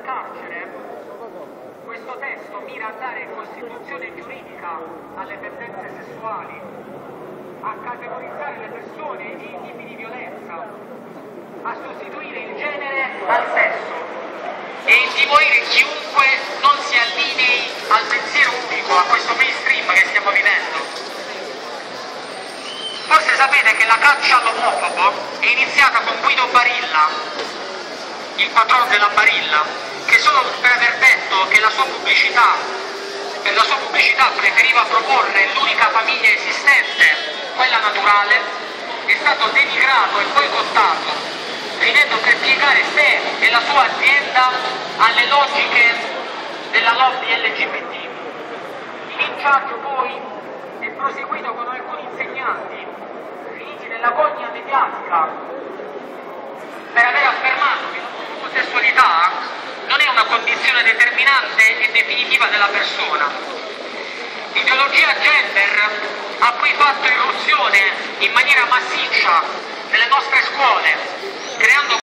carcere, questo testo mira a dare costituzione giuridica alle tendenze sessuali, a categorizzare le persone e i tipi di violenza, a sostituire il genere al sesso e intimorire chiunque non si allinei al pensiero unico, a questo mainstream che stiamo vivendo. Forse sapete che la caccia all'omofobo è iniziata con Guido Barilla, il patrono della Barilla, che solo per aver detto che per la sua pubblicità preferiva proporre l'unica famiglia esistente, quella naturale, è stato denigrato e boicottato, finendo per piegare sé e la sua azienda alle logiche della lobby LGBT. Il linciaggio poi è proseguito con alcuni insegnanti finiti nella gogna mediatica per aver affermato che l'omosessualità non è una condizione determinante e definitiva della persona. L'ideologia gender ha poi fatto irruzione in maniera massiccia nelle nostre scuole, creando